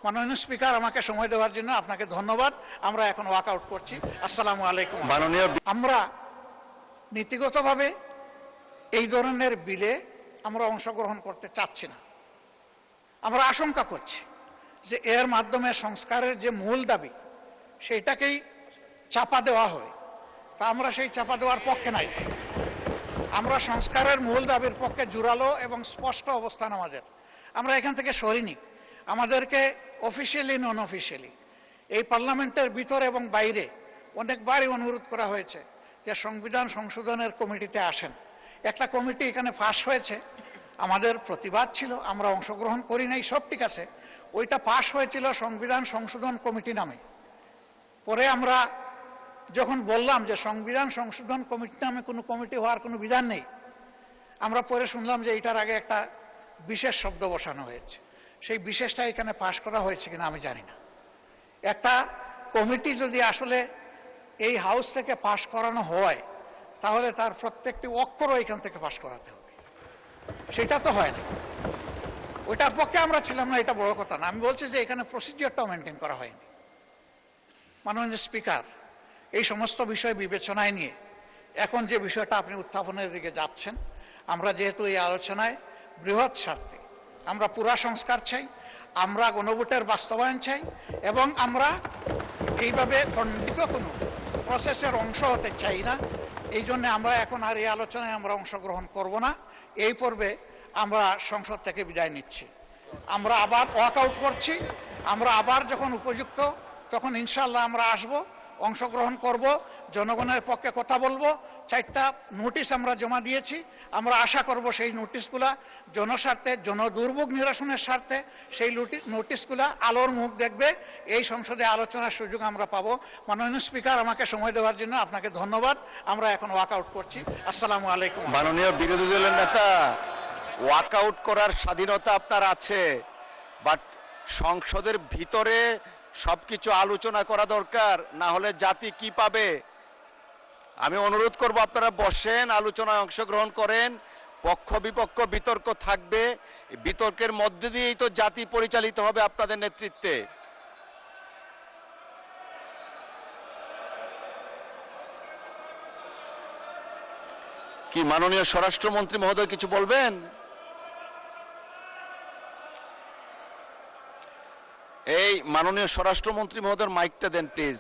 মাননীয় স্পিকার, আমাকে সময় দেওয়ার জন্য আপনাকে ধন্যবাদ। আমরা এখন ওয়াকআউট করছি। আসসালামু আলাইকুম। মাননীয় আমরা নীতিগতভাবে এই ধরনের বিলে আমরা অংশগ্রহণ করতে চাচ্ছি না। আমরা আশঙ্কা করছি যে এর মাধ্যমে সংস্কারের যে মূল দাবি সেইটাকেই চাপা দেওয়া হয়। তা আমরা সেই চাপা দেওয়ার পক্ষে নাই। আমরা সংস্কারের মূল দাবির পক্ষে জোরালো এবং স্পষ্ট অবস্থান আমাদের। আমরা এখান থেকে সরিনি। আমাদেরকে অফিসিয়ালি নন অফিসিয়ালি এই পার্লামেন্টের ভিতরে এবং বাইরে অনেকবারই অনুরোধ করা হয়েছে যে সংবিধান সংশোধনের কমিটিতে আসেন। একটা কমিটি এখানে পাশ হয়েছে, আমাদের প্রতিবাদ ছিল, আমরা অংশগ্রহণ করি নাই, সব ঠিক আছে। ওইটা পাশ হয়েছিল সংবিধান সংশোধন কমিটি নামে। পরে আমরা যখন বললাম যে সংবিধান সংশোধন কমিটি নামে কোনো কমিটি হওয়ার কোনো বিধান নেই, আমরা পরে শুনলাম যে এটার আগে একটা বিশেষ শব্দ বসানো হয়েছে। সেই বিশেষটা এখানে পাশ করা হয়েছে কিনা আমি জানি না। একটা কমিটি যদি আসলে এই হাউস থেকে পাশ করানো হয় তাহলে তার প্রত্যেকটি অক্ষরও এখান থেকে পাশ করাতে হবে। সেটা তো হয় না। ওইটার পক্ষে আমরা ছিলাম না, এটা বড় কথা না। আমি বলছি যে এখানে প্রসিডিওরটাও মেনটেন করা হয়নি। মাননীয় স্পিকার, এই সমস্ত বিষয় বিবেচনায় নিয়ে এখন যে বিষয়টা আপনি উত্থাপনের দিকে যাচ্ছেন, আমরা যেহেতু এই আলোচনায় বৃহৎ স্বার্থে আমরা পুরা সংস্কার চাই, আমরা গণভোটের বাস্তবায়ন চাই এবং আমরা এইভাবে খণ্ডিত কোনো প্রসেসের অংশ হতে চাই না। এই জন্য আমরা এখন আর এই আলোচনায় আমরা অংশগ্রহণ করব না। এই পর্বে আমরা সংসদ থেকে বিদায় নিচ্ছি। আমরা আবার ওয়াকআউট করছি। আমরা আবার যখন উপযুক্ত তখন ইনশাআল্লাহ আমরা আসব, অংশগ্রহণ করব, জনগণের পক্ষে কথা বলবো। 4টা নোটিশ আমরা জমা দিয়েছি। আমরা আশা করব সেই নোটিশগুলা জনস্বার্থে, জনদুর্ভোগ নিরসনের স্বার্থে সেই নোটিশগুলা আলোর মুখ দেখবে। এই সংসদে আলোচনার সুযোগ আমরা পাবো। মাননীয় স্পিকার, আমাকে সময় দেওয়ার জন্য আপনাকে ধন্যবাদ। আমরা এখন ওয়াকআউট করছি। আসসালামু আলাইকুম। মাননীয় বিরোধী দলের নেতা, ওয়াকআউট করার স্বাধীনতা আপনার আছে, বাট সংসদের ভিতরে সবকিছু আলোচনা করা দরকার, না হলে জাতি কি পাবে? আমি অনুরোধ করব আপনারা বসেন, আলোচনায় অংশগ্রহণ করেন। পক্ষ বিপক্ষ বিতর্ক থাকবে, বিতর্কের মধ্যে দিয়েই তো জাতি পরিচালিত হবে আপনাদের নেতৃত্বে। কি মাননীয় স্বরাষ্ট্রমন্ত্রী মহোদয় কিছু বলবেন? এই মাননীয় স্বরাষ্ট্রমন্ত্রী মহোদয়ের মাইকটা দেন প্লিজ।